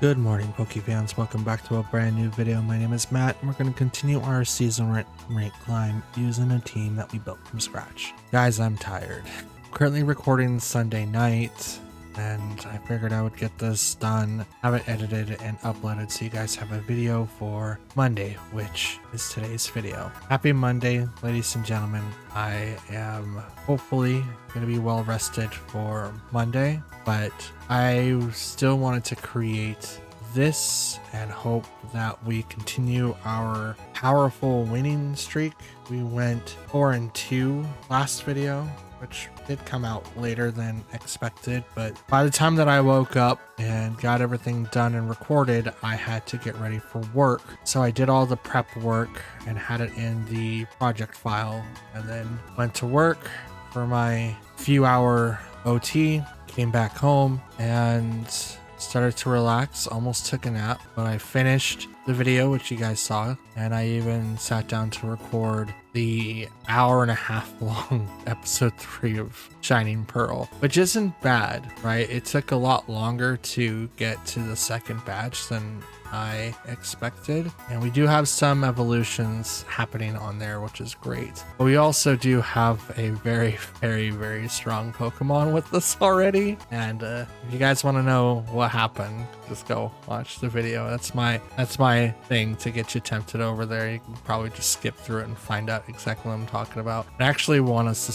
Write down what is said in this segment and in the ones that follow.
Good morning, Pokefans. Welcome back to a brand new video. My name is Matt, and we're going to continue our season rank climb using a team that we built from scratch. Guys, I'm tired. Currently recording Sunday night, and I figured I would get this done, have it edited and uploaded so you guys have a video for Monday, which is today's video. Happy Monday, ladies and gentlemen. I am hopefully going to be well rested for Monday, but I still wanted to create this and hope that we continue our powerful winning streak. We went 4-2 last video, which did come out later than expected, but by the time that I woke up and got everything done and recorded, I had to get ready for work. So I did all the prep work and had it in the project file, and then went to work for my few hour OT, came back home and started to relax, almost took a nap, but I finished the video, which you guys saw, and I even sat down to record the hour-and-a-half long episode 3 of Shining Pearl, which isn't bad, right? It took a lot longer to get to the second batch than I expected, and we do have some evolutions happening on there, which is great. But we also do have a very, very, very strong Pokemon with us already, and if you guys want to know what happened, just go watch the video. That's my thing to get you tempted over there. You can probably just skip through it and find out exactly what I'm talking about. It actually won us the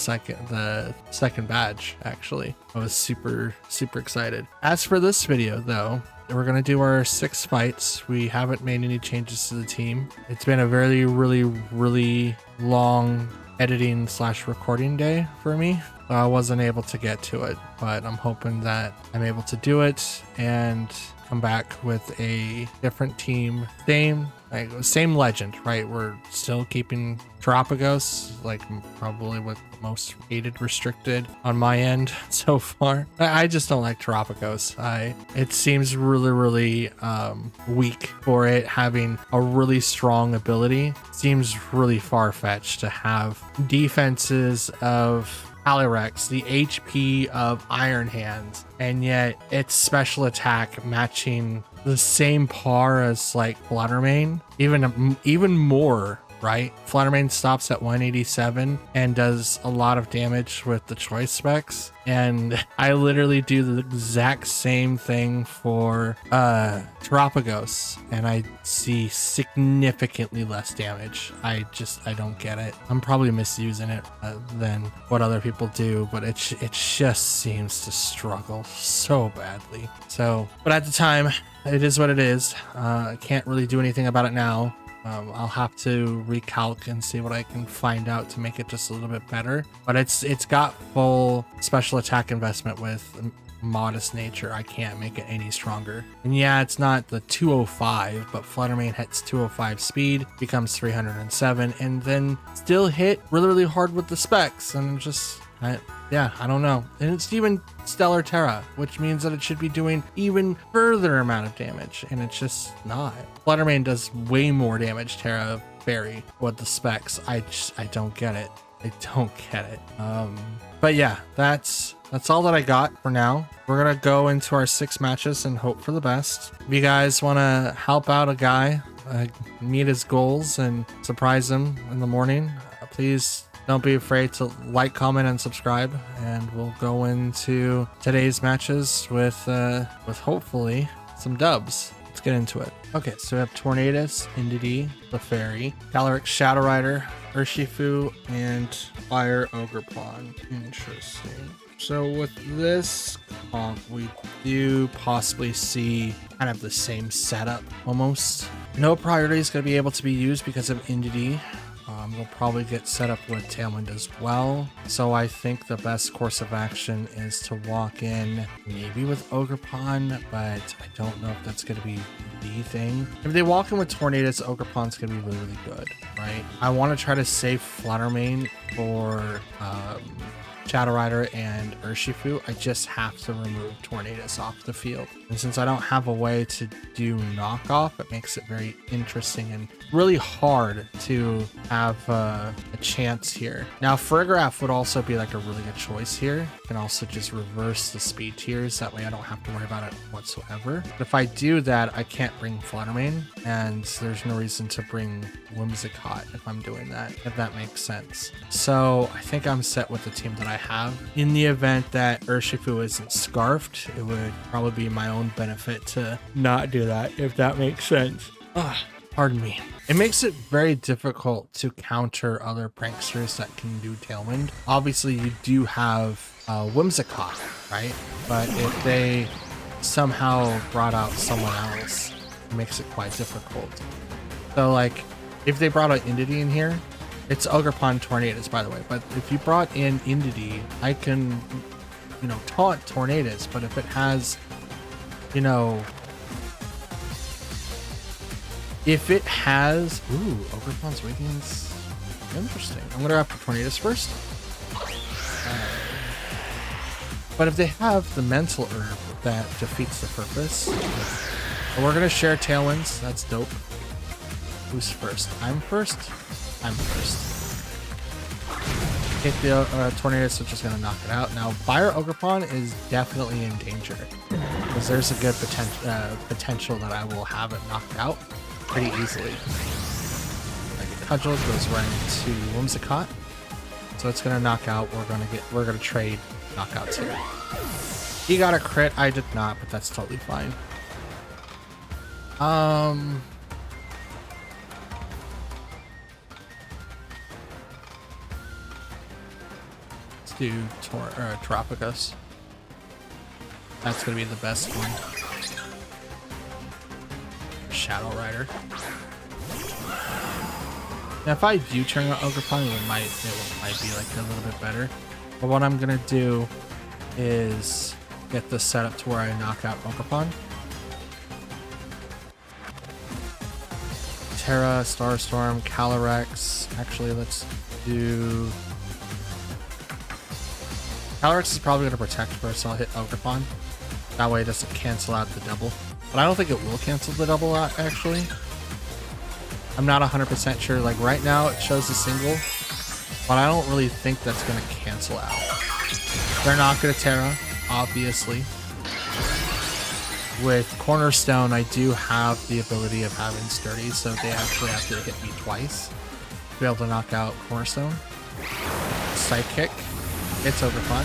second badge. Actually, I was super excited. As for this video though, we're gonna do our 6 fights. We haven't made any changes to the team. It's been a very really long editing / recording day for me. I wasn't able to get to it, but I'm hoping that I'm able to do it and come back with a different team. Same legend, right? We're still keeping Terapagos, like probably with the most hated restricted on my end so far. I just don't like Terapagos. It seems really weak for it having a really strong ability. Seems really far-fetched to have defenses of Calyrex, the HP of Iron Hands, and yet its special attack matching the same par as like Fluttermane, even more, right? Fluttermane stops at 187 and does a lot of damage with the choice specs, and I literally do the exact same thing for Terapagos, and I see significantly less damage. I don't get it. I'm probably misusing it than what other people do, but it just seems to struggle so badly. So, but at the time, it is what it is. I can't really do anything about it now. I'll have to recalc and see what I can find out to make it just a little bit better. But it's got full special attack investment with modest nature. I can't make it any stronger. And yeah, it's not the 205, but Fluttermane hits 205 speed, becomes 307, and then still hit really hard with the specs. And just, I don't know. And it's even Stellar Terra, which means that it should be doing even further amount of damage, and it's just not. Fluttermane does way more damage Terra Fairy with the specs. I don't get it. I don't get it. But yeah, that's all that I got for now. We're gonna go into our 6 matches and hope for the best. If you guys want to help out a guy, meet his goals and surprise him in the morning, please don't be afraid to like, comment, and subscribe, and we'll go into today's matches with hopefully some dubs. Let's get into it. Okay, so we have Tornadus, Indeedee, Clefairy, Calyrex, Shadow Rider, Urshifu, and Fire Ogerpon. Interesting. So with this comp, we do possibly see kind of the same setup almost. No priority is going to be able to be used because of Indeedee. We'll probably get set up with Tailwind as well. So I think the best course of action is to walk in maybe with Ogerpon, but I don't know if that's going to be the thing. If they walk in with Tornadus, Ogerpon's going to be really good, right? I want to try to save Fluttermane for Shadow Rider and Urshifu, I just have to remove Tornadus off the field. And since I don't have a way to do knockoff, it makes it very interesting and really hard to have a chance here. Now, Farigiraf would also be like a really good choice here. You can also just reverse the speed tiers. That way I don't have to worry about it whatsoever. But if I do that, I can't bring Fluttermane, and there's no reason to bring Whimsicott if I'm doing that, if that makes sense. So I think I'm set with the team that I have. In the event that Urshifu isn't scarfed, it would probably be my own benefit to not do that, if that makes sense. Pardon me. It makes it very difficult to counter other pranksters that can do Tailwind. Obviously, you do have Whimsicott, right? But if they somehow brought out someone else, it makes it quite difficult. So, like, if they brought out Indeedee in here, it's Ogerpon Tornadus, by the way. But if you brought in Indeedee, I can, you know, taunt Tornadus. But if it has, you know, if it has, Ogerpon's weakness, interesting. I'm gonna have to Tornadus first. But if they have the mental herb, that defeats the purpose. But we're gonna share Tailwinds. That's dope. Who's first? I'm first. I'm first. Hit the Tornadus, which is gonna knock it out. Now, Fire Ogerpon is definitely in danger because there's a good potential that I will have it knocked out pretty easily. Like a Cudgel goes right into Whimsicott, so it's gonna knock out. We're gonna trade knockouts here. He got a crit, I did not, but that's totally fine. Let's do Tropigus. That's gonna be the best one. Shadow Rider. Now, if I do turn on Ogerpon, it might be like a little bit better. But what I'm gonna do is get this set up to where I knock out Ogerpon. Terra, Starstorm, Calyrex. Actually, let's do... Calyrex is probably gonna protect first, so I'll hit Ogerpon. That way it doesn't cancel out the double. But I don't think it will cancel the double out, actually. I'm not 100% sure. Like, right now, it shows a single. But I don't really think that's going to cancel out. They're not going to Terra, obviously. With Cornerstone, I do have the ability of having Sturdy, so they actually have to hit me twice to be able to knock out Cornerstone. Sidekick. It's Ogerpon.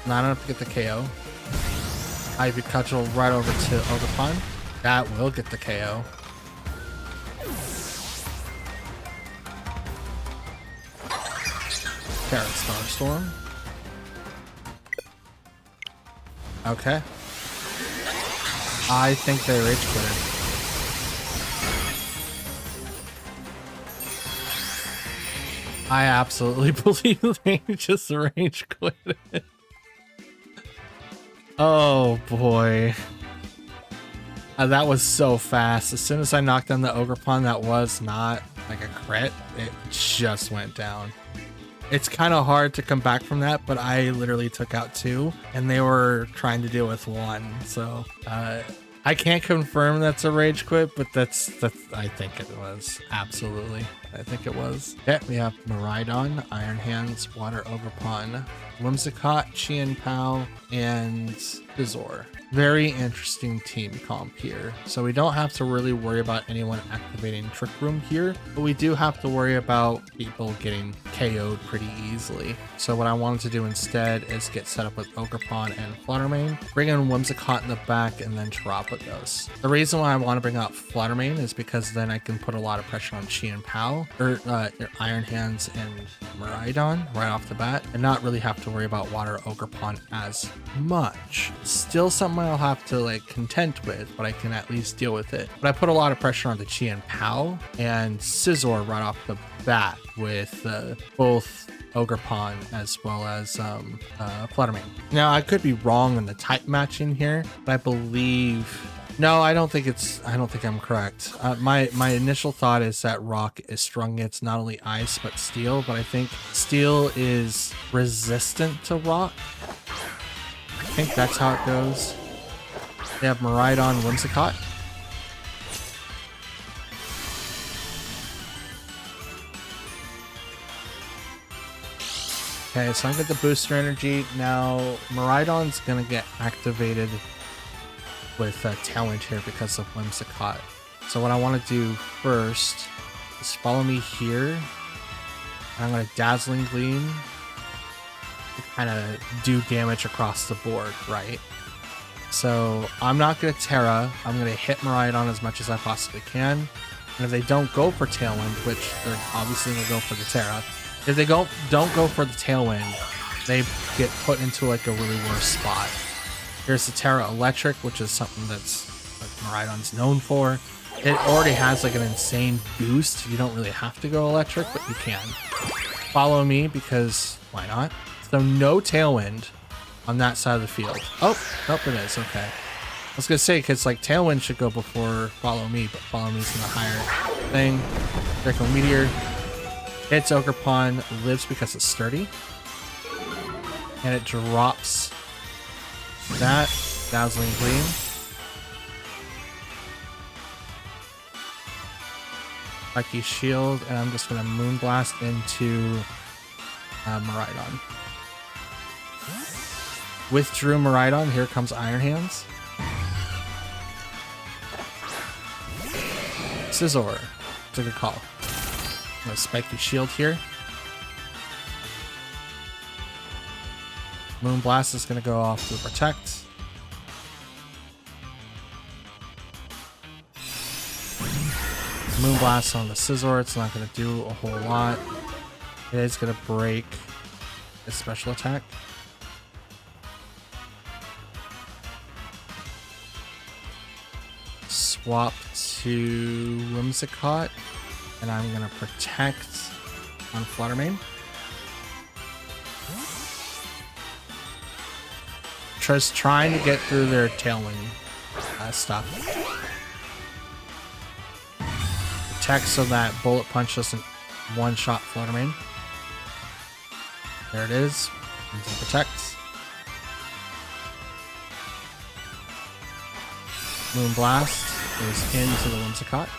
Not enough to get the KO. Ivy Cudgel right over to Ogerpon. That will get the KO. Terra Starstorm. Okay. I think they rage quitted. I absolutely believe they just rage quitted. Oh boy. That was so fast. As soon as I knocked down the Ogerpon, that was not like a crit. It just went down. It's kind of hard to come back from that, but I literally took out 2 and they were trying to deal with 1. So I can't confirm that's a rage quit, but that's I think it was. Absolutely. I think it was. Yeah, we have Miraidon, Iron Hands, Water Ogerpon, Whimsicott, Chien-Pao, and Scizor. Very interesting team comp here. So we don't have to really worry about anyone activating Trick Room here, but we do have to worry about people getting KO'd pretty easily. So what I wanted to do instead is get set up with Ogerpon and Fluttermane, bring in Whimsicott in the back, and then Terapagos. The reason why I want to bring out Fluttermane is because then I can put a lot of pressure on Chien-Pao, or Iron Hands and Miraidon right off the bat, and not really have to worry about Water Ogerpon as much. Still something I'll have to like contend with, but I can at least deal with it. But I put a lot of pressure on the Chien-Pao and Scizor right off the bat with both Ogerpon as well as Fluttermane. Now I could be wrong on the type matching here, but I believe No, I don't think I'm correct. My initial thought is that rock is strong against not only ice but steel, but I think steel is resistant to rock. I think that's how it goes. They have Miraidon, Whimsicott. Okay, so I get the booster energy. Now Miraidon's gonna get activated with Tailwind here because of Whimsicott. So what I want to do first is follow me here. I'm going to Dazzling Gleam to kind of do damage across the board, right? So I'm not going to Terra. I'm going to hit Miraidon as much as I possibly can. And if they don't go for Tailwind, which they're obviously going to go for the Terra, if they don't go for the Tailwind, they get put into like a really worse spot. Here's the Terra Electric, which is something that's like Miraidon's known for. It already has like an insane boost. You don't really have to go electric, but you can. Follow me because why not? So no Tailwind on that side of the field. Oh, nope, it is. Okay. I was gonna say because like Tailwind should go before Follow Me, but Follow Me's in the higher thing. Draco Meteor hits Ogerpon, lives because it's sturdy, and it drops that Dazzling Gleam. Lucky Shield, and I'm just gonna Moonblast into Miraidon. Withdrew Miraidon. Here comes Iron Hands. Scizor. It's a good call. I'm gonna Spiky Shield here. Moonblast is going to go off to Protect. Moonblast on the Scizor. It's not going to do a whole lot. It is going to break its special attack. Swap to Whimsicott. And I'm going to Protect on Fluttermane. Just trying to get through their Tailwind stuff. Protect so that Bullet Punch doesn't one-shot Fluttermane. There it is. Into Protect. Moonblast goes into the Whimsicott.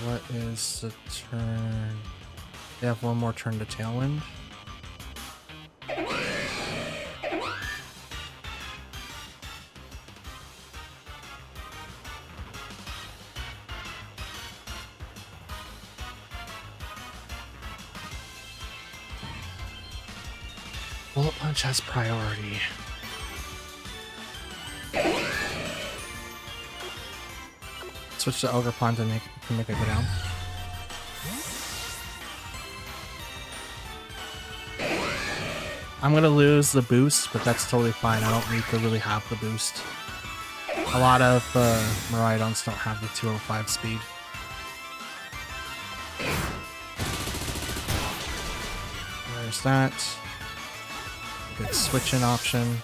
What is the turn? They have one more turn to Tailwind. Bullet Punch has priority. Switch to Ogerpon to make it go down. I'm gonna lose the boost, but that's totally fine. I don't need to really have the boost. A lot of Miraidons don't have the 205 speed. There's that. Good switch-in option.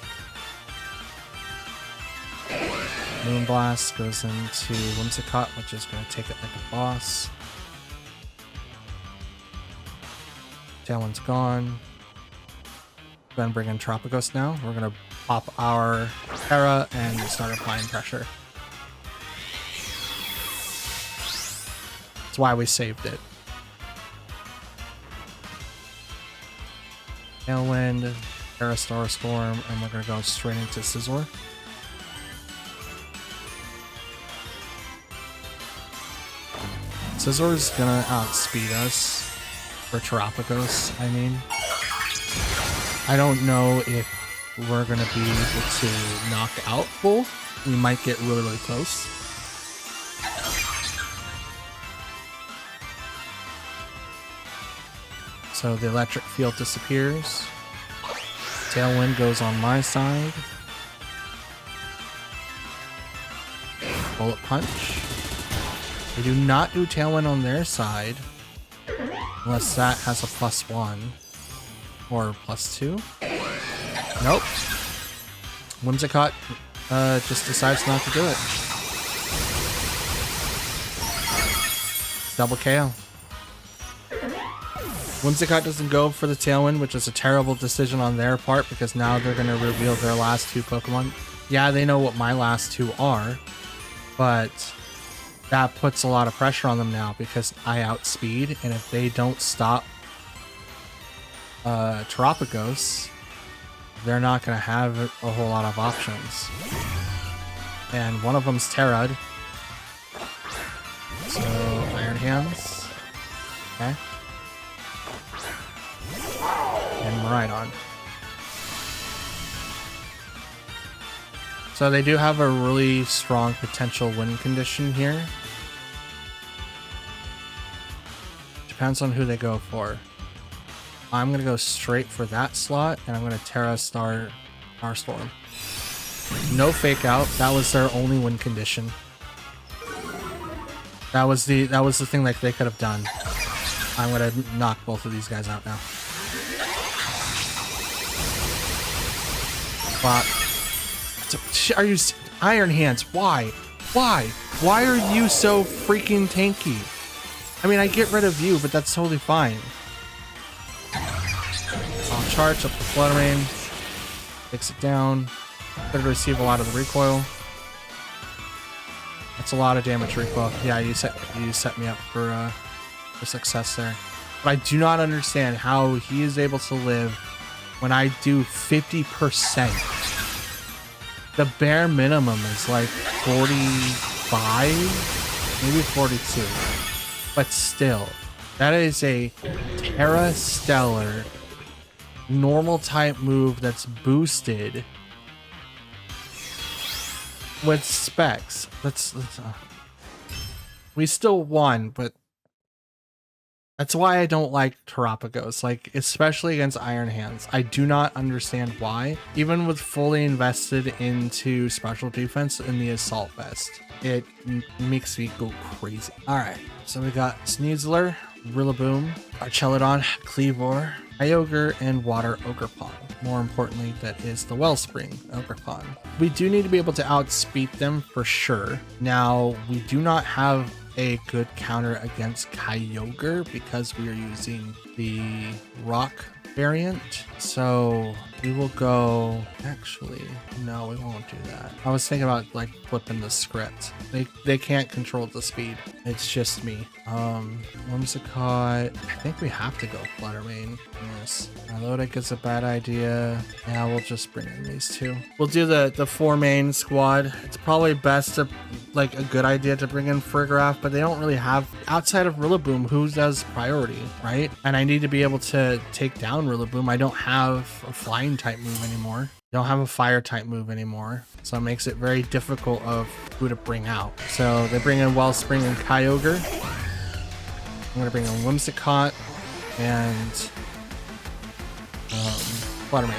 Moonblast goes into Whimsicott, which is going to take it like a boss. Tailwind's gone. Then bring in Tropicos now. We're going to pop our Terra and start applying pressure. That's why we saved it. Tailwind, Terra Star Storm, and we're going to go straight into Scizor. Scizor's gonna outspeed us. For Tropicos, I mean. I don't know if we're gonna be able to knock out both. We might get really, really close. So the electric field disappears. Tailwind goes on my side. Bullet Punch. They do not do Tailwind on their side, unless that has a +1. Or +2. Nope. Whimsicott just decides not to do it. Double KO. Whimsicott doesn't go for the Tailwind, which is a terrible decision on their part because now they're going to reveal their last 2 Pokemon. Yeah, they know what my last 2 are, but that puts a lot of pressure on them now because I outspeed, and if they don't stop Terapagos, they're not going to have a whole lot of options. And one of them's Terrad. So, Iron Hands. Okay. And Miraidon. So they do have a really strong potential win condition here. Depends on who they go for. I'm going to go straight for that slot, and I'm going to Terra Star Starstorm. No fake out. That was their only win condition. That was the thing like they could have done. I'm going to knock both of these guys out now. But are you Iron Hands? Why? Why are you so freaking tanky? I mean, I get rid of you, but that's totally fine. I'll charge up the Flutter Mane, takes it down, could receive a lot of the recoil. That's a lot of damage recoil. Yeah, you set me up for success there. But I do not understand how he is able to live when I do 50%. The bare minimum is like 45, maybe 42. But still, that is a Terra Stellar normal type move that's boosted with specs. We still won, but that's why I don't like Terapagos, like especially against Iron Hands. I do not understand why. Even with fully invested into special defense in the Assault Vest, it makes me go crazy. All right, so we got Sneasler, Rillaboom, Archelodon, Cleavor, Kyogre, and Water Ogerpon. More importantly, that is the Wellspring Ogerpon. We do need to be able to outspeed them for sure. Now, we do not have a good counter against Kyogre because we are using the Rock variant. So we will go, actually, no, we won't do that. I was thinking about like flipping the script. They can't control the speed. It's just me. Whimsicott, I think we have to go Flutter Mane in this. Milotic is a bad idea. Yeah, we'll just bring in these 2. We'll do the 4 main squad. It's probably best to, like, a good idea to bring in Farigiraf, but they don't really have, outside of Rillaboom, who does priority, right? And I need to be able to take down Rillaboom. I don't have a flying type move anymore. Don't have a fire type move anymore. So it makes it very difficult of who to bring out. So they bring in Wellspring and Kyogre. I'm going to bring in Whimsicott and Flutter Mane.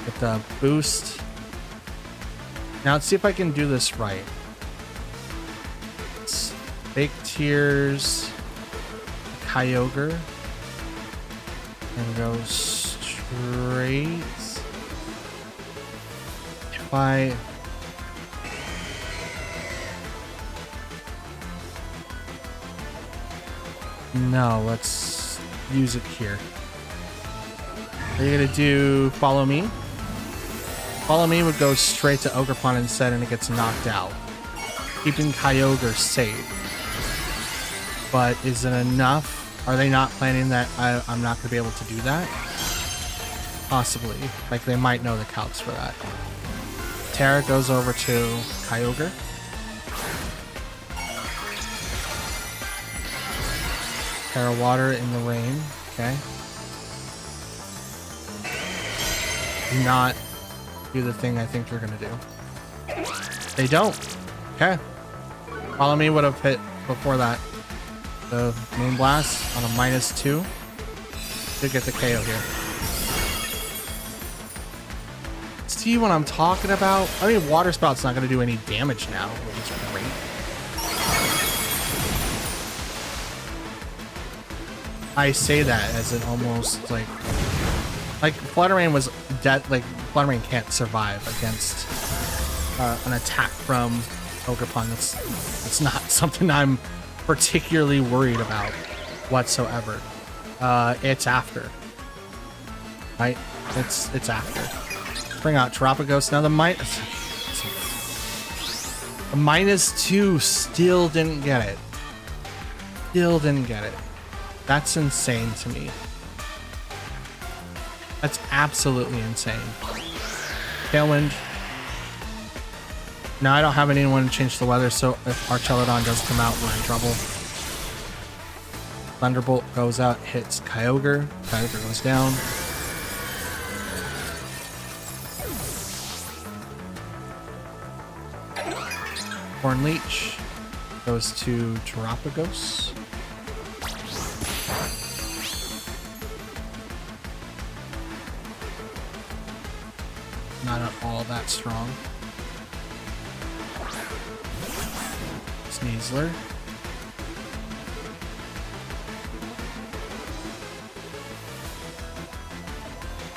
Get the boost. Now let's see if I can do this right. Let's Fake Tears, Kyogre, and go straight. If I... No, let's use it here. Are you gonna do Follow Me? Follow Me would go straight to Ogerpon instead and it gets knocked out, keeping Kyogre safe. But is it enough? Are they not planning that I'm not gonna be able to do that? Possibly. Like they might know the calcs for that. Terra goes over to Kyogre. Terra Water in the rain. Okay. Do not do the thing I think you're gonna do. They don't. Okay. Follow Me would have hit before that. The Moon Blast on a -2 to get the KO here. See what I'm talking about? I mean, Water Spout's not gonna do any damage now, which is great. I say that as an almost like Fluttermane was dead. Like Fluttermane can't survive against an attack from Ogerpon. That's not something I'm particularly worried about whatsoever. It's after, right? It's after. Bring out Terapagos. Now the -2 still didn't get it. Still didn't get it. That's insane to me. That's absolutely insane. Tailwind. Now I don't have anyone to change the weather, so if Archelodon does come out, we're in trouble. Thunderbolt goes out, hits Kyogre. Kyogre goes down. Horn Leech goes to Terapagos. Not at all that strong. Sneasler.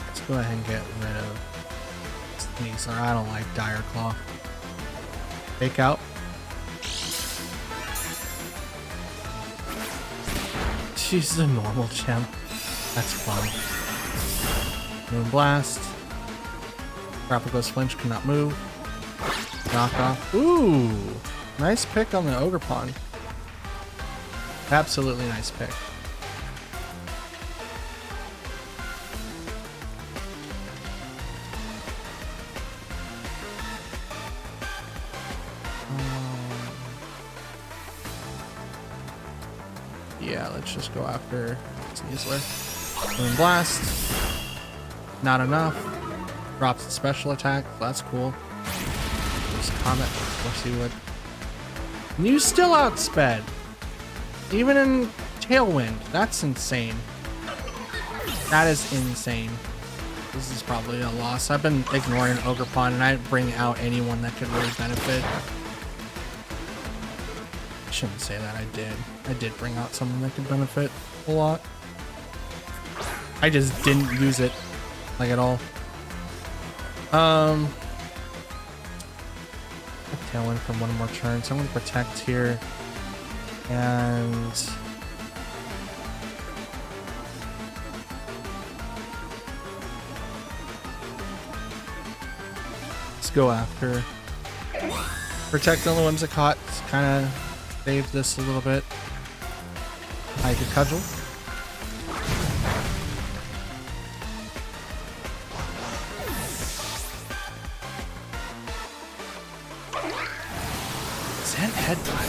Let's go ahead and get rid of Sneasler. I don't like Dire Claw. Fake out. She's a normal gem. That's fun. Moon Blast. Terapagos flinch, cannot move. Knock off. Ooh! Nice pick on the Ogerpon. Absolutely nice pick. Yeah, let's just go after Sneasler. Moon Blast. Not enough. Drops the special attack. That's cool. Just Comet. Of course he would. And you still outsped. Even in Tailwind. That's insane. That is insane. This is probably a loss. I've been ignoring Ogerpon and I didn't bring out anyone that could really benefit. I shouldn't say that. I did. I did bring out someone that could benefit a lot. I just didn't use it like at all. Tailwind from one more turn, so I'm going to protect here. And let's go after. Protect on the Whimsicott. Kind of save this a little bit. I could Cudgel. Zen Headbutt.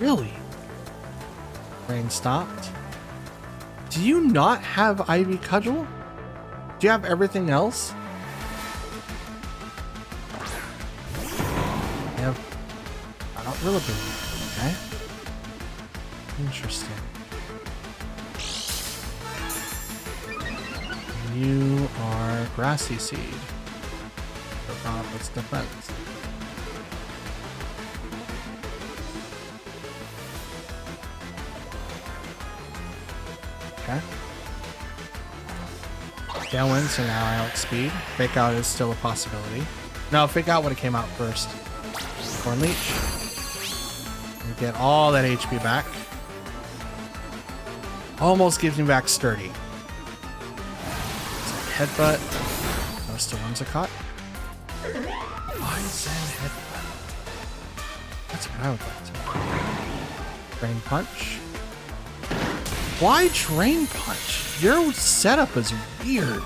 Really? Rain stopped. Do you not have Ivy Cudgel? Do you have everything else? I have not Rillaboom. Okay. Interesting. You are Grassy Seed. Let's defense. Okay. Tailwind, so now I outspeed. Fake out is still a possibility. No, fake out would have came out first. Corn Leech. And get all that HP back. Almost gives me back Sturdy. Headbutt. Goes to Whimsicott. Why Zen Headbutt? That's what I would like to know. Drain Punch. Why Drain Punch? Your setup is weird.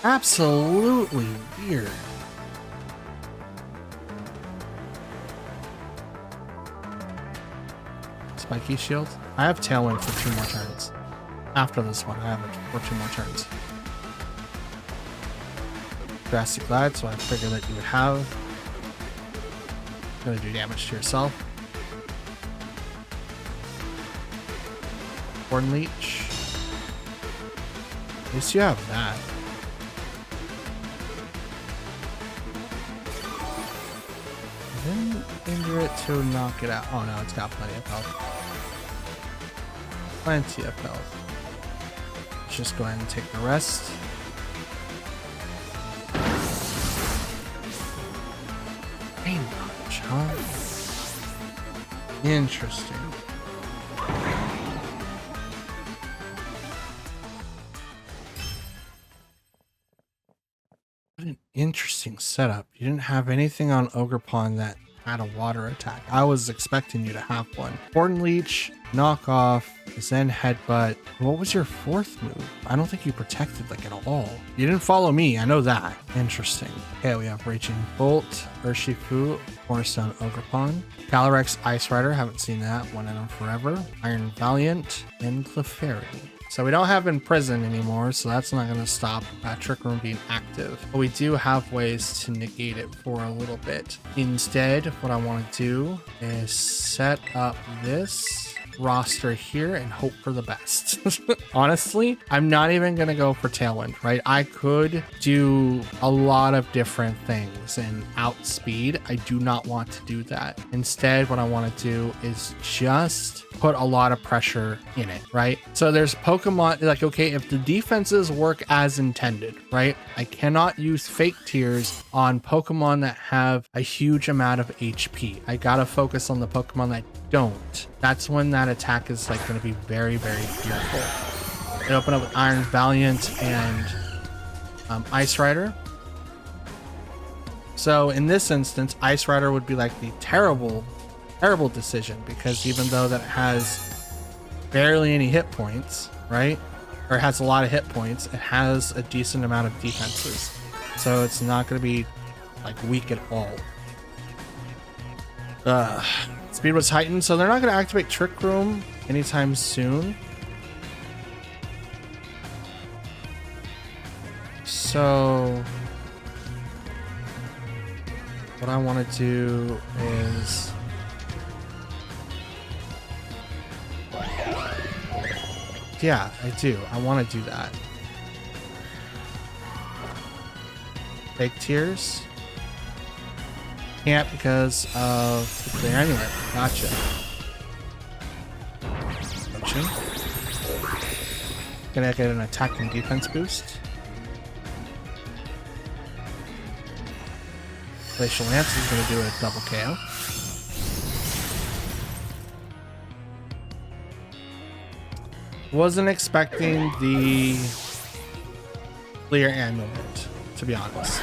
Absolutely weird. Spiky Shield. I have Tailwind for 2 more turns. After this one, I have it for 2 more turns. Drastic Glide, so I figured that you would have. Gonna do damage to yourself. Horn Leech. At least you have that. Then injure it to knock it out. Oh no, it's got plenty of health. Plenty of health. Let's just go ahead and take the rest. Rain punch, huh? Interesting. What an interesting setup. You didn't have anything on Ogerpon that had a water attack. I was expecting you to have one. Horn Leech, Knockoff, Zen Headbutt. What was your fourth move? I don't think you protected like at all. You didn't follow me, I know that. Interesting. Okay, we have Raging Bolt, Urshifu, Cornerstone Ogerpon, Calyrex Ice Rider, haven't seen that one in them forever, Iron Valiant, and Clefairy. So we don't have Imprison anymore, so that's not going to stop Trick Room being active. But we do have ways to negate it for a little bit. Instead, what I want to do is set up this roster here and hope for the best. Honestly, I'm not even going to go for Tailwind, right? I could do a lot of different things and outspeed. I do not want to do that. Instead, what I want to do is just put a lot of pressure in it, right? So there's Pokemon, like, okay, if the defenses work as intended, right? I cannot use Fake Tears on Pokemon that have a huge amount of HP. I gotta focus on the Pokemon that don't. That's when that attack is like going to be very, very fearful. They open up with Iron Valiant and Ice Rider. So in this instance, Ice Rider would be like the terrible decision, because even though that has barely any hit points, right? Or has a lot of hit points, it has a decent amount of defenses. So it's not going to be like weak at all. Speed was heightened, so they're not going to activate Trick Room anytime soon. So what I want to do is yeah, I do. I want to do that. Fake Tears. Can't because of the amulet. Gotcha. Potion. Gonna get an attack and defense boost. Glacial Lance is gonna do a double KO. Wasn't expecting the clear amulet, to be honest.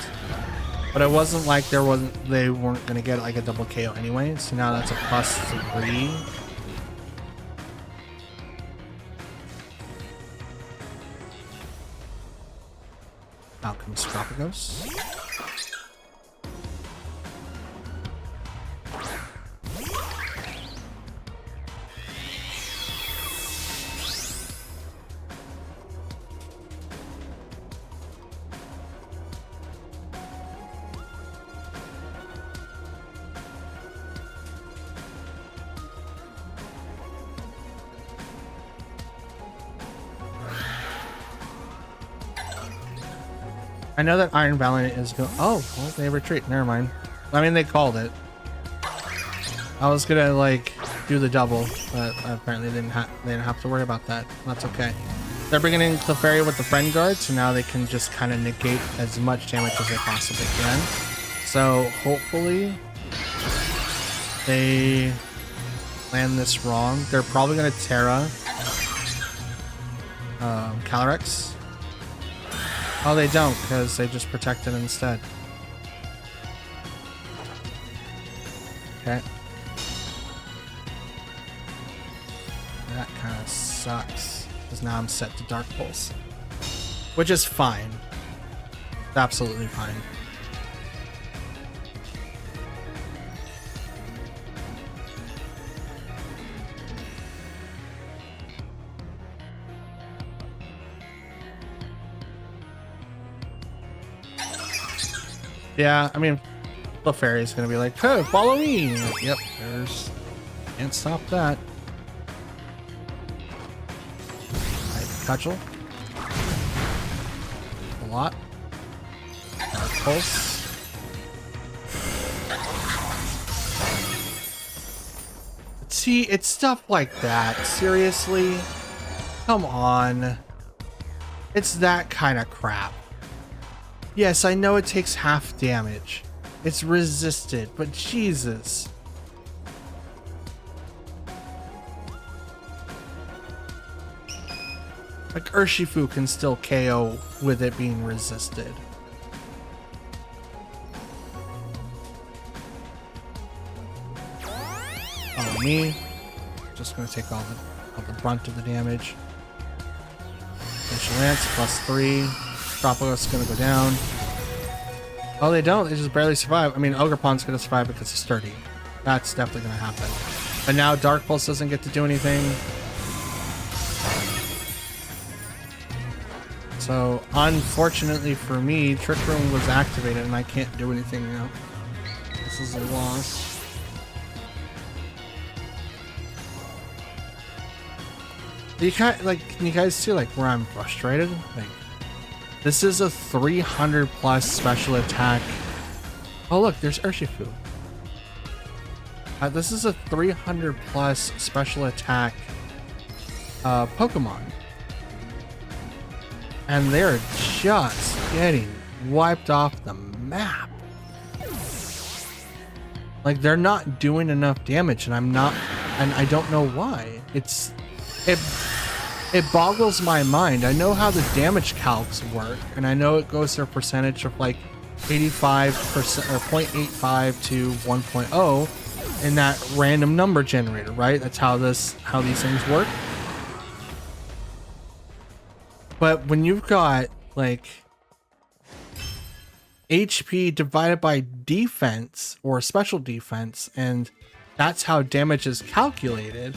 But it wasn't like they weren't gonna get like a double KO anyway. So now that's a +3. Out comes Tropicos. I know that Iron Valiant is going. Oh, well, they retreat. Never mind. I mean, they called it. I was gonna like do the double, but apparently they didn't have to worry about that. That's okay. They're bringing in Clefairy with the Friend Guard, so now they can just kind of negate as much damage as they possibly can. So hopefully they land this wrong. They're probably gonna Terra Calyrex. Oh, they don't, because they just protected instead. Okay. That kind of sucks, because now I'm set to Dark Pulse. Which is fine. It's absolutely fine. Yeah, I mean, Clefairy is gonna be like, "Hey, follow me!" Like, yep, there's... Can't stop that. Alright, Cudgel. A lot. Dark Pulse. See, it's stuff like that. Seriously? Come on. It's that kind of crap. Yes, I know it takes half damage. It's resisted, but Jesus. Like Urshifu can still KO with it being resisted. Oh, me. Just gonna take all the brunt of the damage. Lance +3. Tropicos gonna go down. Oh, they don't. They just barely survive. I mean, Ogerpon's gonna survive because it's sturdy. That's definitely gonna happen. But now Dark Pulse doesn't get to do anything. So, unfortunately for me, Trick Room was activated and I can't do anything now. This is a loss. You can't, like, can you guys see, like, where I'm frustrated? Like, this is a 300 plus special attack. Oh, look, there's Urshifu. This is a 300 plus special attack Pokemon. And they're just getting wiped off the map. Like, they're not doing enough damage, and I don't know why. It boggles my mind. I know how the damage calcs work, and I know it goes to a percentage of like 85% or 0.85 to 1.0 in that random number generator, right? That's how these things work. But when you've got like HP divided by defense or special defense, and that's how damage is calculated,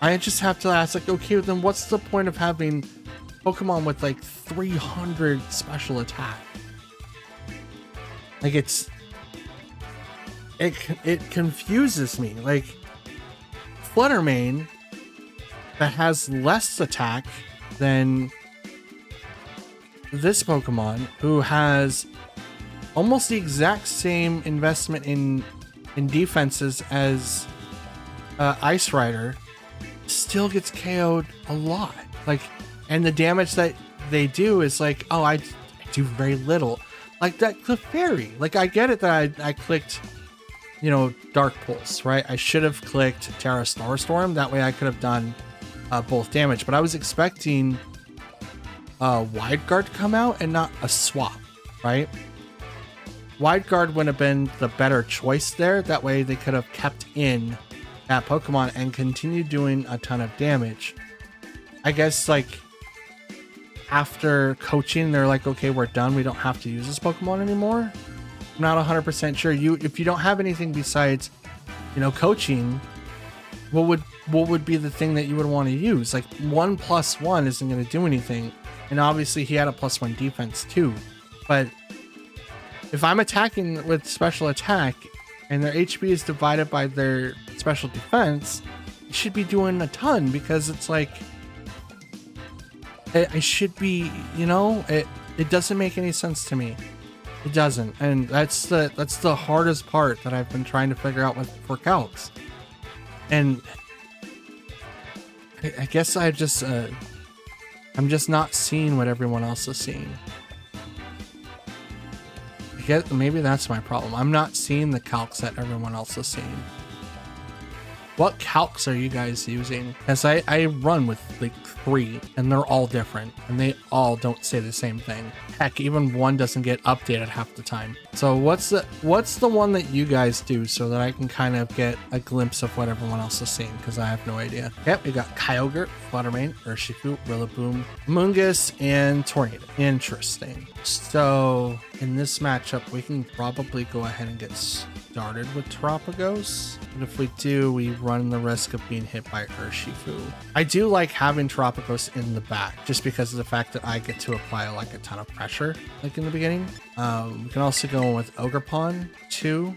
I just have to ask, like, okay, then what's the point of having Pokemon with like 300 special attack? Like, it confuses me. Like, Fluttermane that has less attack than this Pokemon, who has almost the exact same investment in defenses as Ice Rider, still gets KO'd a lot. Like, and the damage that they do is like, oh, I do very little. Like that Clefairy. Like, I get it that I clicked, you know, Dark Pulse, right? I should have clicked Terra Snowstorm. That way I could have done both damage. But I was expecting Wide Guard to come out and not a swap, right? Wide Guard would have been the better choice there. That way they could have kept in that Pokemon and continued doing a ton of damage. I guess, like, after coaching, they're like, okay, we're done. We don't have to use this Pokemon anymore. I'm not 100% sure. If you don't have anything besides, you know, coaching, what would be the thing that you would want to use? Like, 1+1 isn't going to do anything. And obviously he had a +1 defense too. But if I'm attacking with special attack and their HP is divided by their special defense, it should be doing a ton, because it's like, I should be, you know, it doesn't make any sense to me. It doesn't. And that's the hardest part that I've been trying to figure out for calcs. And I guess I'm just not seeing what everyone else is seeing. Maybe that's my problem. I'm not seeing the calcs that everyone else is seeing. What calcs are you guys using? Because I run with like 3 and they're all different and they all don't say the same thing. Heck, even one doesn't get updated half the time. So what's the one that you guys do, so that I can kind of get a glimpse of what everyone else is seeing, because I have no idea. Yep, we got Kyogre, Fluttermane, Urshifu, Rillaboom, Amoonguss, and Tornado. Interesting. So in this matchup, we can probably go ahead and get started with Tropicos. But if we do, we run the risk of being hit by Urshifu. I do like having Tropicos in the back, just because of the fact that I get to apply like a ton of pressure, like in the beginning. We can also go with Ogerpon too.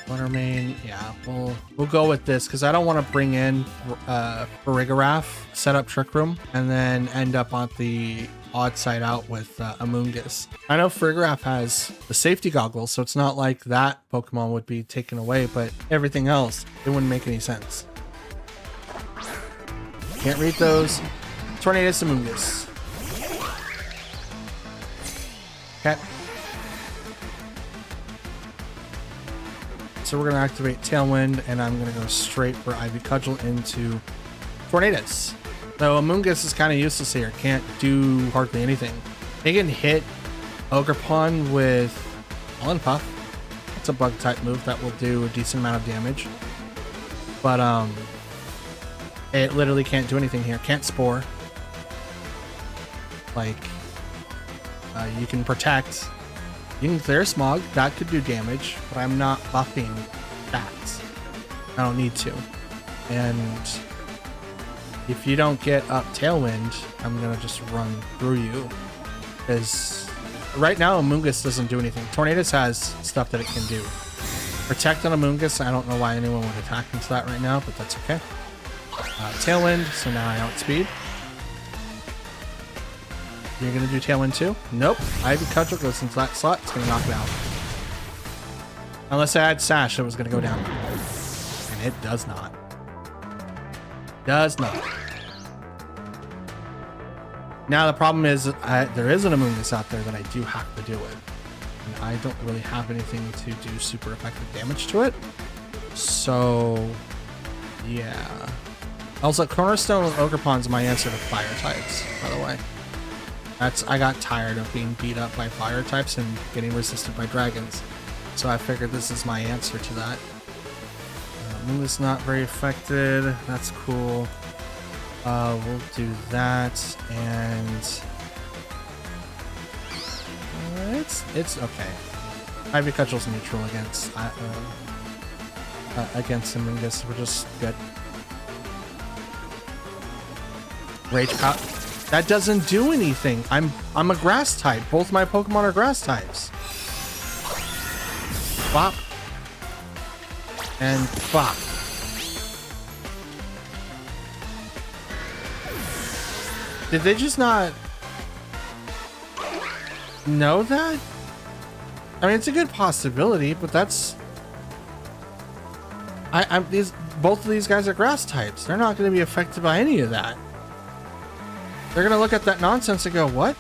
Fluttermane, yeah, we'll go with this, because I don't want to bring in Farigiraf, set up Trick Room, and then end up on the odd side out with Amoonguss. I know Farigiraf has the safety goggles, so it's not like that Pokemon would be taken away, but everything else, it wouldn't make any sense. Can't read those. Tornadus Amoonguss. Okay. So we're going to activate Tailwind, and I'm going to go straight for Ivy Cudgel into Tornadus. So Amoonguss is kind of useless here. Can't do hardly anything. They can hit Ogerpon with Pollen Puff. It's a bug type move that will do a decent amount of damage. But it literally can't do anything here. Can't Spore. Like, you can Protect. You can clear Smog. That could do damage, but I'm not buffing that. I don't need to. And if you don't get up Tailwind, I'm going to just run through you. Because right now, Amoonguss doesn't do anything. Tornadus has stuff that it can do. Protect on Amoonguss, I don't know why anyone would attack into that right now, but that's okay. Tailwind, so now I outspeed. You're going to do Tailwind too? Nope. Ivy Cudgel goes into that slot. It's going to knock it out. Unless I had Sash, it was going to go down. And it does not. Does not. Now the problem is there is an Amoonguss out there that I do have to deal with. And I don't really have anything to do super effective damage to it. So, yeah. Also, Cornerstone Ogerpon is my answer to fire types, by the way. I got tired of being beat up by fire types and getting resisted by dragons. So I figured this is my answer to that. Moon's not very affected. That's cool. We'll do that, and it's okay. Ivy Cudgel's neutral against Amoonguss. We're just good. Rage Pop. That doesn't do anything. I'm a grass type. Both my Pokemon are grass types. Bop. And bop. Did they just not know that? I mean, it's a good possibility, but that's... both of these guys are grass types. They're not going to be affected by any of that. They're going to look at that nonsense and go, what?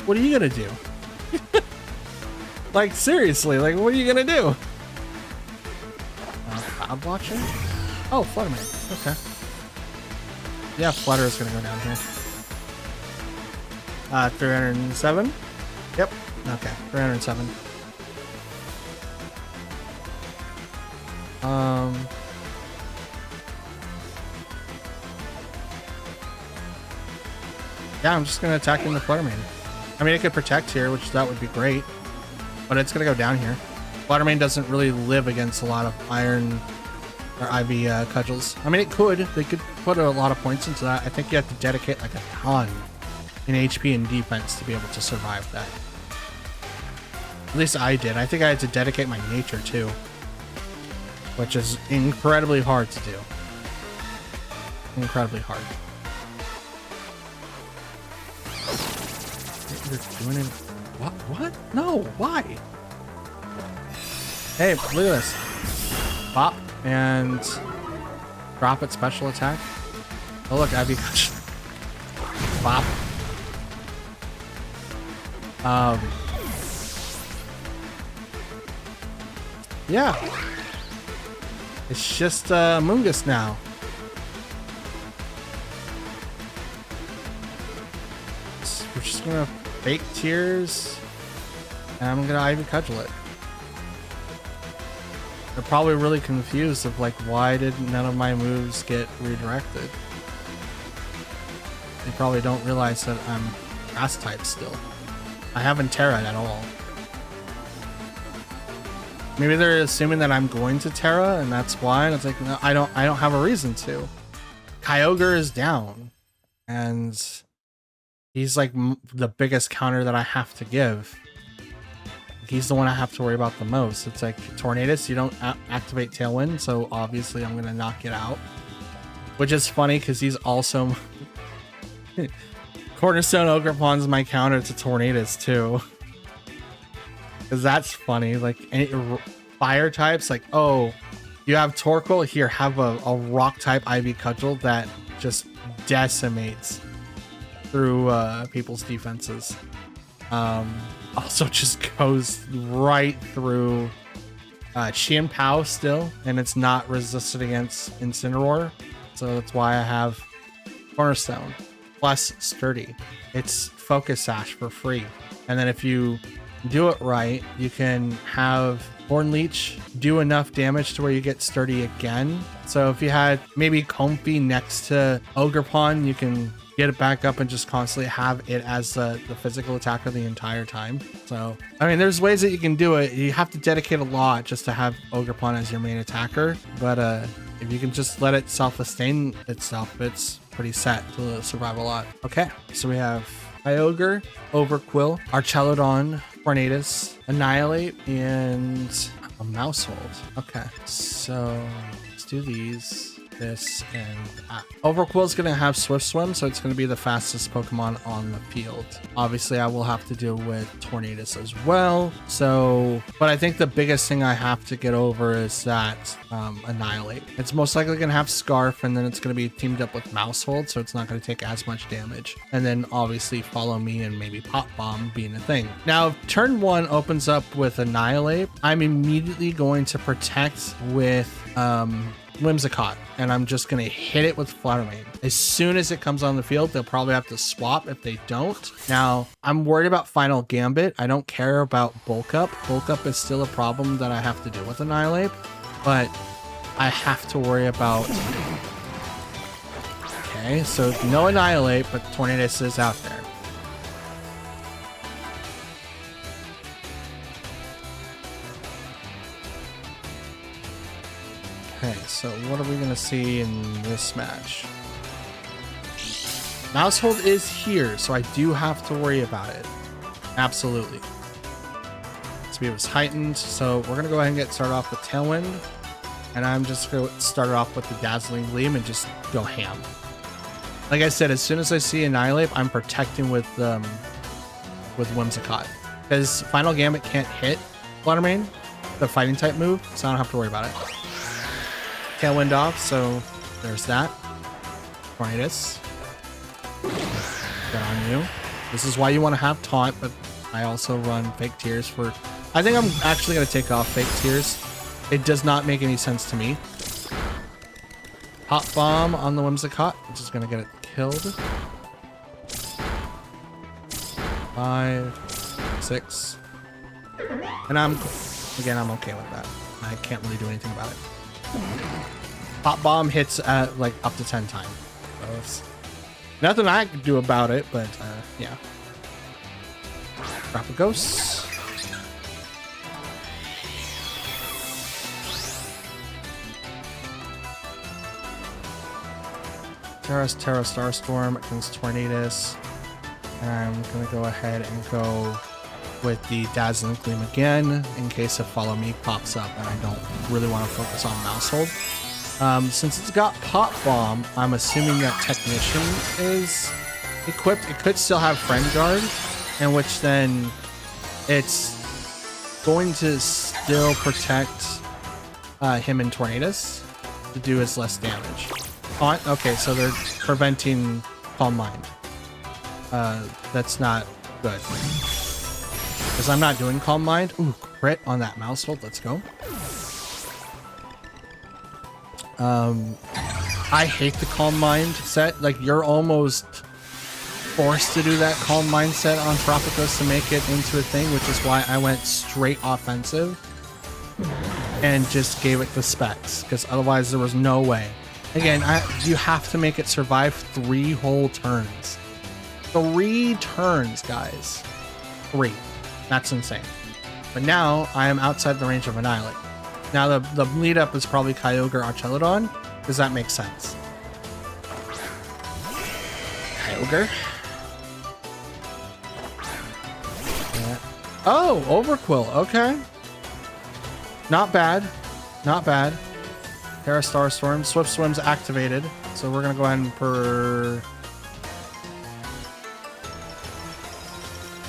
What are you going to do? Like, seriously, like, what are you going to do? Cloud Watcher? Oh, Flutterman. Okay. Yeah, Flutter is going to go down here. 307? Yep. Okay, 307. Yeah, I'm just going to attack in the Fluttermane. I mean, it could protect here, which that would be great. But it's going to go down here. Fluttermane doesn't really live against a lot of Iron or Ivy Cudgels. I mean, it could. They could put a lot of points into that. I think you have to dedicate like a ton in HP and defense to be able to survive that. At least I did. I think I had to dedicate my nature too, which is incredibly hard to do. Incredibly hard. You're doing it. What? What? No, why? Hey, look at this. Pop and drop it special attack. Oh look, Ivy Cudgel. Pop. Yeah. It's just Amoonguss now. We're just gonna fake Tears, and I'm gonna Ivy Cudgel it. They're probably really confused of like, why did none of my moves get redirected? They probably don't realize that I'm grass type still. I haven't Terra'd at all. Maybe they're assuming that I'm going to Terra, and that's why. And it's like, no, I don't have a reason to. Kyogre is down, and he's like the biggest counter that I have to give. He's the one I have to worry about the most. It's like Tornadus, you don't activate Tailwind, so obviously I'm gonna knock it out. Which is funny because he's also Cornerstone Ogerpon's my counter to Tornadus too. Because that's funny. Like any fire types, like, oh, you have Torkoal, here, have a rock type Ivy Cudgel that just decimates through people's defenses. Also just goes right through Qian Pao still, and it's not resisted against Incineroar. So that's why I have Cornerstone plus Sturdy. It's Focus Sash for free. And then if you do it right, you can have Horn Leech do enough damage to where you get Sturdy again. So if you had maybe Comfy next to Ogerpon, you can get it back up and just constantly have it as the physical attacker the entire time. So, I mean, there's ways that you can do it. You have to dedicate a lot just to have Ogerpon as your main attacker. But if you can just let it self-sustain itself, it's pretty set to survive a lot. Okay, so we have Kyogre, Overquill, Archelodon, Tornadus, Annihilate, and a Mousehold. Okay, so let's do these. This and that. Overquill is going to have Swift Swim, so it's going to be the fastest Pokemon on the field. Obviously, I will have to deal with Tornadus as well. So, but I think the biggest thing I have to get over is that Annihilate. It's most likely going to have Scarf, and then it's going to be teamed up with Mousehold, so it's not going to take as much damage. And then obviously Follow Me and maybe Pop Bomb being a thing. Now, if turn 1 opens up with Annihilate, I'm immediately going to protect with Whimsicott, and I'm just going to hit it with Flutter Mane. As soon as it comes on the field, they'll probably have to swap if they don't. Now, I'm worried about Final Gambit. I don't care about Bulk Up. Bulk Up is still a problem that I have to deal with Annihilate, but I have to worry about... Okay, so no Annihilate, but Tornadus is out there. Okay, so what are we going to see in this match? Mousehold is here, so I do have to worry about it. Absolutely. Speed was heightened, so we're going to go ahead and get started off with Tailwind. And I'm just going to start it off with the Dazzling Gleam and just go ham. Like I said, as soon as I see Annihilate, I'm protecting with Whimsicott. Because Final Gambit can't hit Flutter Mane, the fighting type move, so I don't have to worry about it. Tailwind off, so there's that. Tornadus. Get on you. This is why you want to have Taunt, but I also run Fake Tears for... I think I'm actually going to take off Fake Tears. It does not make any sense to me. Pop Bomb on the Whimsicott, which is going to get it killed. 5, 6. And I'm okay with that. I can't really do anything about it. Pop Bomb hits at like up to 10 times. So it's nothing I can do about it, but yeah. Rapagos. Terra Starstorm against Tornadus. And I'm going to go ahead and go with the Dazzling Gleam again in case a Follow Me pops up and I don't really want to focus on Mousehold. Since it's got Pop Bomb, I'm assuming that Technician is equipped. It could still have Friend Guard, in which then it's going to still protect him and Tornadus to do his less damage. Okay, so they're preventing Calm Mind. That's not good. Because I'm not doing Calm Mind. Ooh, crit on that Mousehold. Let's go. I hate the Calm Mind set. Like, you're almost forced to do that Calm Mind set on Tropicos to make it into a thing, which is why I went straight offensive and just gave it the specs, because otherwise there was no way. Again, you have to make it survive 3 whole turns. 3 turns, guys. 3. That's insane. But now I am outside the range of Annihilate. Now the lead up is probably Kyogre Archelodon. Does that make sense? Kyogre. Yeah. Oh, Overquill. Okay. Not bad. Not bad. Terra Starstorm. Swift Swim's activated. So we're going to go ahead and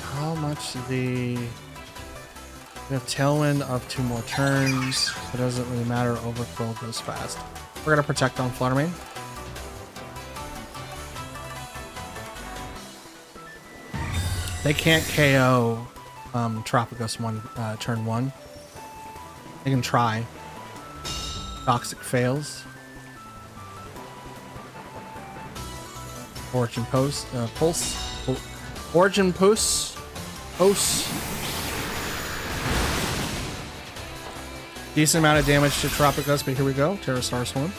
How much we have Tailwind of 2 more turns. It doesn't really matter. Overquill goes fast. We're going to protect on Flutter Mane. They can't KO Tropicus turn 1. They can try. Toxic fails. Origin Pulse. Origin Pulse. Decent amount of damage to Tropicus, but here we go. Terrastar Swarm.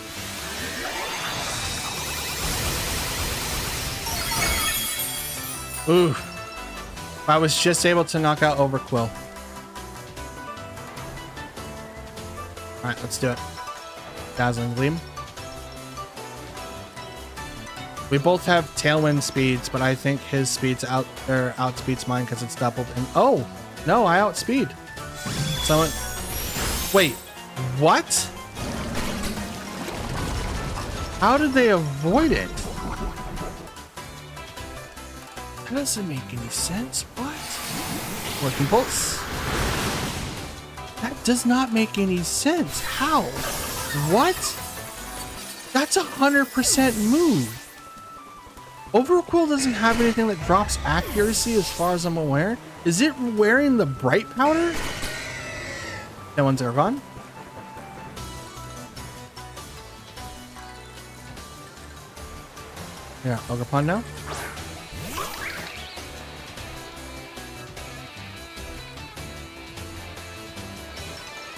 Ooh. I was just able to knock out Overquill. Alright, let's do it. Dazzling Gleam. We both have Tailwind speeds, but I think his speeds outspeeds mine because it's doubled. And oh no, I outspeed. Someone. Wait, what? How did they avoid it? That doesn't make any sense. What? Working Pulse. That does not make any sense. How? What? That's 100% move. Overquill doesn't have anything that drops accuracy as far as I'm aware. Is it wearing the Bright Powder? That one's Ergon. Yeah, Ogerpon now.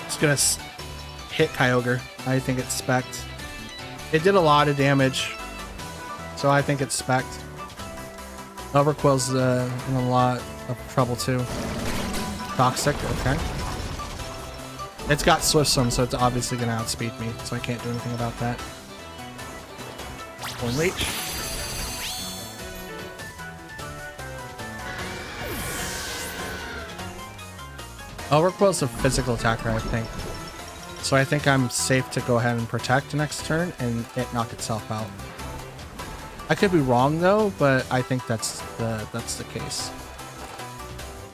Just gonna hit Kyogre. I think it's spec'd. It did a lot of damage, so I think it's spec'd. Overquill's in a lot of trouble too. Toxic, okay. It's got Swift Swim, so it's obviously gonna outspeed me, so I can't do anything about that. One Leech. Overquill's a physical attacker, I think. So I think I'm safe to go ahead and protect next turn and it knock itself out. I could be wrong though, but I think that's the case.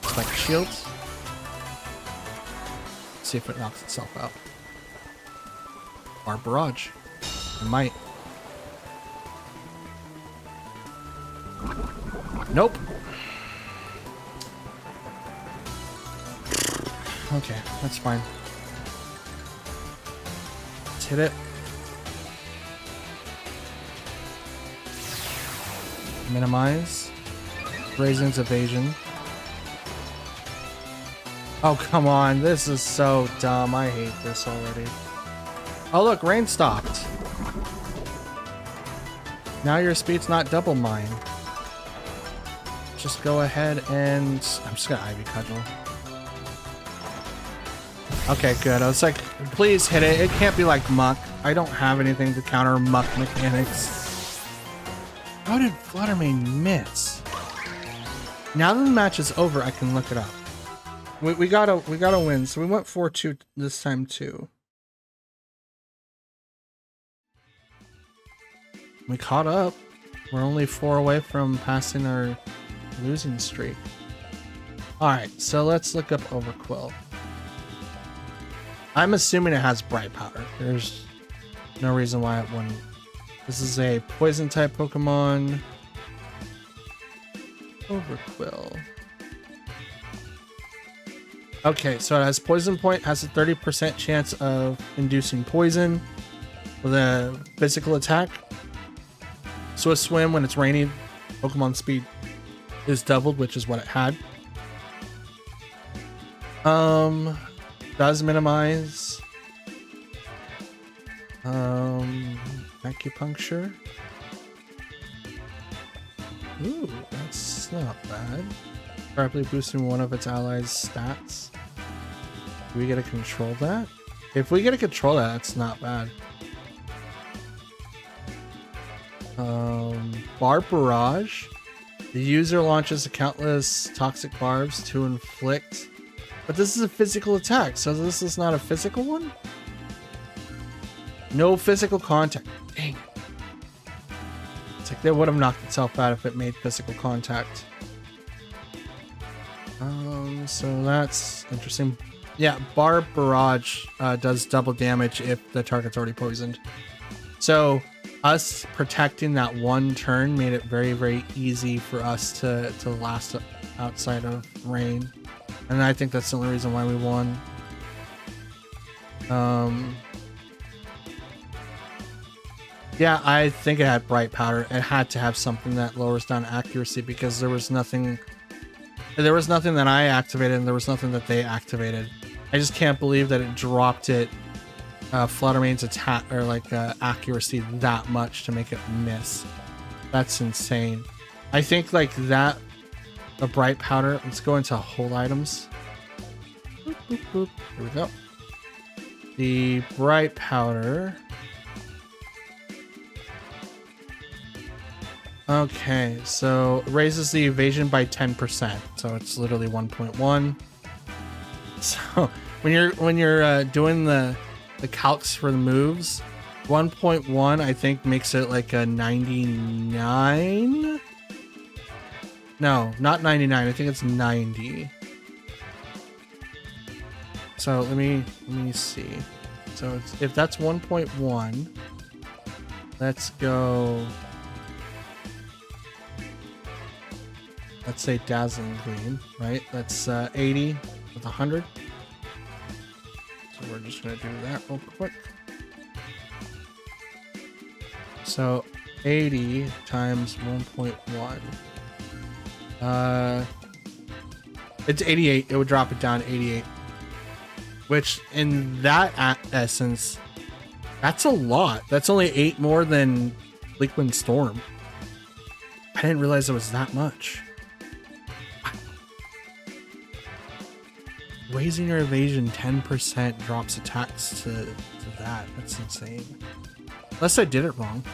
Spike Shield. See if it knocks itself out. Or Barrage. It might. Nope. Okay, that's fine. Let's hit it. Minimize. Raisin's evasion. Oh, come on. This is so dumb. I hate this already. Oh, look. Rain stopped. Now your speed's not double mine. Just go ahead and... I'm just gonna Ivy Cudgel. Okay, good. I was like, please hit it. It can't be like Muck. I don't have anything to counter Muck mechanics. How did Fluttermane miss? Now that the match is over, I can look it up. We gotta win. So we went 4-2 this time too. We caught up. We're only 4 away from passing our losing streak. Alright, so let's look up Overquill. I'm assuming it has Bright Powder. There's no reason why it wouldn't. This is a poison type Pokemon. Overquill. Okay, so it has Poison Point, has a 30% chance of inducing poison with a physical attack. Swift Swim when it's raining. Pokemon speed is doubled, which is what it had. Does minimize. Acupuncture. Ooh, that's not bad. Probably boosting one of its allies' stats. Do we get to control that? If we get to control that, that's not bad. Barb Barrage. The user launches countless toxic barbs to inflict. But this is a physical attack, so this is not a physical one? No physical contact. Dang. It's like they would have knocked itself out if it made physical contact. So that's interesting. Yeah, Barb Barrage does double damage if the target's already poisoned. So us protecting that one turn made it very, very easy for us to last outside of rain. And I think that's the only reason why we won. Yeah, I think it had bright powder. It had to have something that lowers down accuracy because there was nothing that I activated and there was nothing that they activated. I just can't believe that it dropped it Fluttermane's attack or like accuracy that much to make it miss. That's insane. I think like that, the bright powder. Let's go into hold items. Boop, boop, boop. Here we go. The bright powder. Okay, so it raises the evasion by 10%. So it's literally 1.1. So when you're doing the calcs for the moves, 1.1 I think makes it like a 99. No, not 99. I think it's 90. So let me see. So if that's 1.1, let's go. Let's say Dazzling Gleam, right? That's 80 with 100. So we're just gonna do that real quick. So 80 times 1.1. It's 88. It would drop it down to 88. Which in that essence, that's a lot. That's only 8 more than Liquid Storm. I didn't realize it was that much. Raising your evasion 10% drops attacks to that. That's insane. Unless I did it wrong.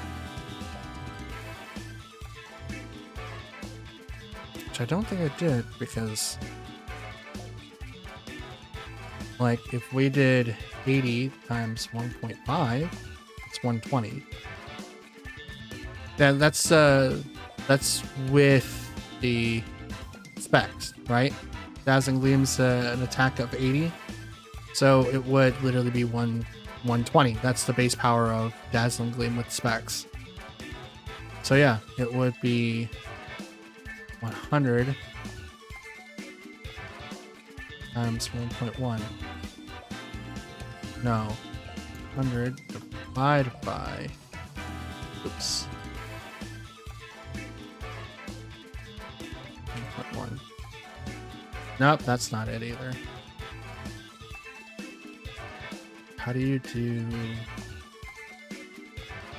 Which I don't think I did, because like if we did 80 times 1.5, it's 120. Yeah, that's with the specs, right? Dazzling Gleam's an attack of 80, so it would literally be 120. That's the base power of Dazzling Gleam with specs. So yeah, it would be 100 times 1.1. No, 100 divided by. Oops. 1.1. Nope, that's not it either. How do you do...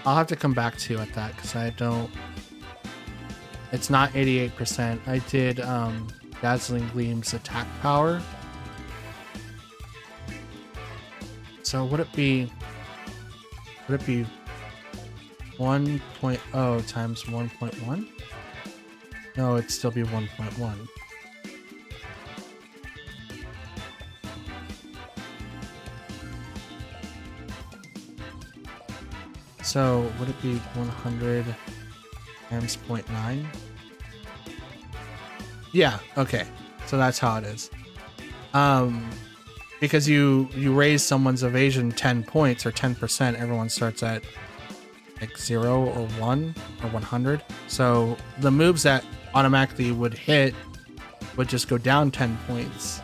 I'll have to come back to you at that because I don't... It's not 88%. I did Dazzling Gleam's attack power. So would it be 1.0 times 1.1? No, it'd still be 1.1. So would it be 100 times 0.9? Yeah, okay. So that's how it is. Because you raise someone's evasion 10 points or 10%, everyone starts at like 0 or 1 or 100. So the moves that automatically would hit would just go down 10 points.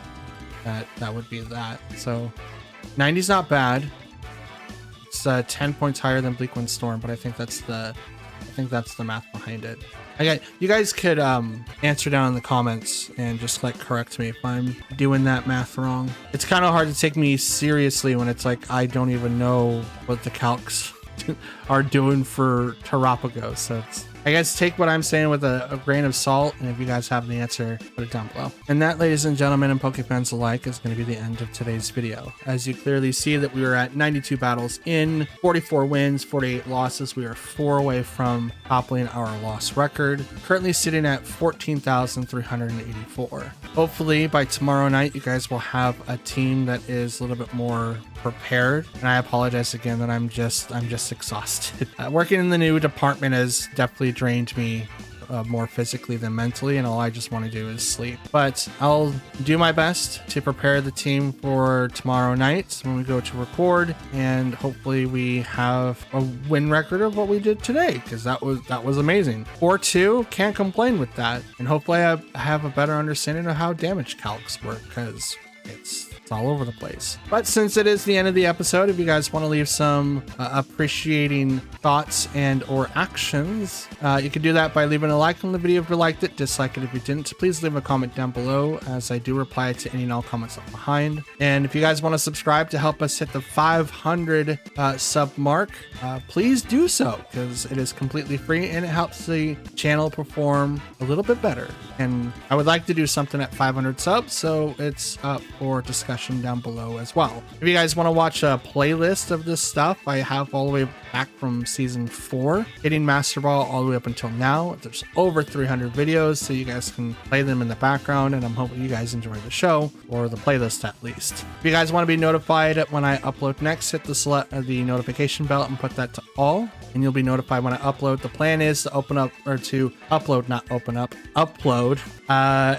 That would be that. So 90's not bad. It's 10 points higher than Bleakwind Storm, but I think that's the math behind it. Okay, you guys could answer down in the comments and just like correct me if I'm doing that math wrong. It's kind of hard to take me seriously when it's like I don't even know what the calcs are doing for Terrapago. So it's, I guess, take what I'm saying with a grain of salt, and if you guys have the answer, put it down below. And that, ladies and gentlemen, and Pokefans alike, is going to be the end of today's video. As you clearly see that we were at 92 battles in, 44 wins, 48 losses. We are 4 away from toppling our loss record, currently sitting at 14,384. Hopefully by tomorrow night, you guys will have a team that is a little bit more prepared. And I apologize again that I'm just exhausted. Working in the new department has definitely drained me more physically than mentally, and all I just want to do is sleep. But I'll do my best to prepare the team for tomorrow night when we go to record, and hopefully we have a win record of what we did today, because that was amazing. 4-2, can't complain with that, and hopefully I have a better understanding of how damage calcs work, because it's all over the place. But since it is the end of the episode, if you guys want to leave some appreciating thoughts and or actions, you can do that by leaving a like on the video if you liked it, dislike it if you didn't. Please leave a comment down below, as I do reply to any and all comments left behind. And if you guys want to subscribe to help us hit the 500 sub mark, please do so, because it is completely free and it helps the channel perform a little bit better. And I would like to do something at 500 subs, so it's up for discussion down below as well. If you guys want to watch a playlist of this stuff, I have all the way back from season 4, hitting Master Ball all the way up until now. There's over 300 videos, so you guys can play them in the background, and I'm hoping you guys enjoy the show, or the playlist at least. If you guys want to be notified when I upload next, hit the notification bell and put that to all, and you'll be notified when I upload. The plan is to upload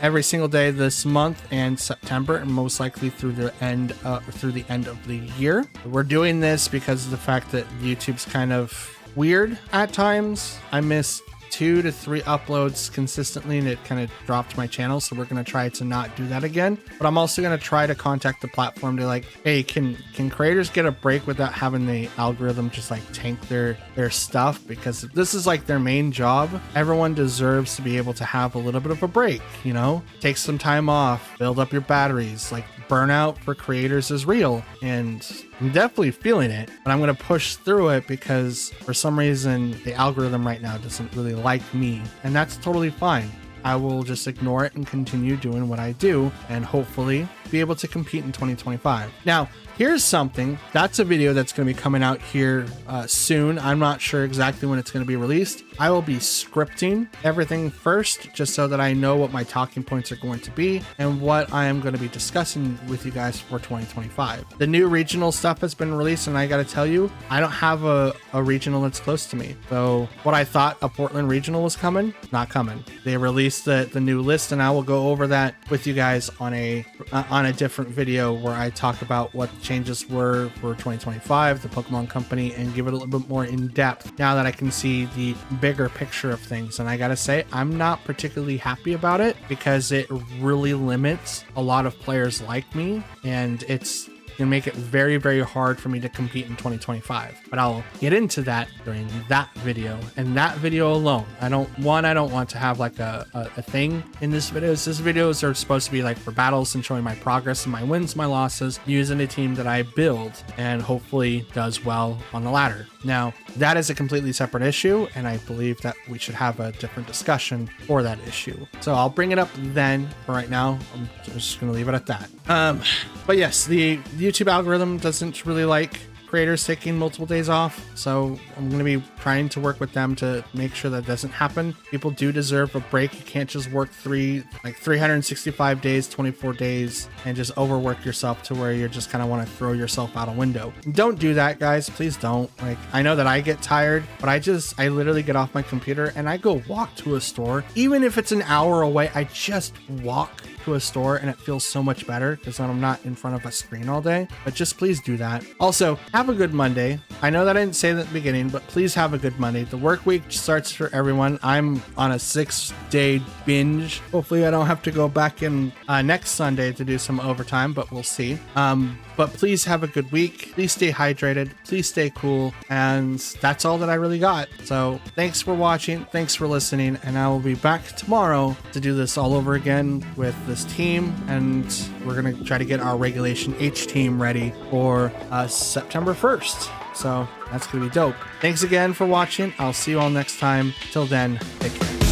every single day this month and September, and most likely through the end of the year. We're doing this because of the fact that YouTube's kind of weird at times. I miss 2 to 3 uploads consistently, and it kind of dropped my channel, so we're going to try to not do that again. But I'm also going to try to contact the platform to, like, hey, can creators get a break without having the algorithm just like tank their stuff, because this is like their main job. Everyone deserves to be able to have a little bit of a break, you know, take some time off, build up your batteries. Like, burnout for creators is real, and I'm definitely feeling it, but I'm going to push through it because for some reason the algorithm right now doesn't really like me, and that's totally fine. I will just ignore it and continue doing what I do, and hopefully be able to compete in 2025. Now, here's something. That's a video that's going to be coming out here soon. I'm not sure exactly when it's going to be released. I will be scripting everything first, just so that I know what my talking points are going to be and what I am going to be discussing with you guys for 2025. The new regional stuff has been released, and I got to tell you, I don't have a regional that's close to me. So what I thought a Portland regional was coming, not coming. They released the new list, and I will go over that with you guys on a different video where I talk about what changes were for 2025, the Pokemon Company, and give it a little bit more in depth now that I can see the bigger picture of things. And I gotta say, I'm not particularly happy about it, because it really limits a lot of players like me, and it's gonna make it very, very hard for me to compete in 2025. But I'll get into that during that video, and that video alone. I don't want to have like a thing in this videos. This videos are supposed to be like for battles and showing my progress and my wins, my losses, using a team that I build and hopefully does well on the ladder. Now, that is a completely separate issue, and I believe that we should have a different discussion for that issue. So I'll bring it up then. For right now, I'm just gonna leave it at that. But yes, the YouTube algorithm doesn't really like creators taking multiple days off, so I'm going to be trying to work with them to make sure that doesn't happen. People do deserve a break. You can't just work 365 days, 24 days, and just overwork yourself to where you just kind of want to throw yourself out a window. Don't do that, guys. Please don't. Like, I know that I get tired, but I literally get off my computer and I go walk to a store. Even if it's an hour away, I just walk to a store, and it feels so much better because then I'm not in front of a screen all day. But just please do that. Also, have a good Monday. I know that I didn't say that at the beginning, but please have a good Monday. The work week starts for everyone. I'm on a 6-day binge. Hopefully I don't have to go back in next Sunday to do some overtime, but we'll see. But please have a good week. Please stay hydrated. Please stay cool. And that's all that I really got. So thanks for watching. Thanks for listening. And I will be back tomorrow to do this all over again with this team. And we're going to try to get our Regulation H team ready for September 1st. So that's going to be dope. Thanks again for watching. I'll see you all next time. Till then, take care.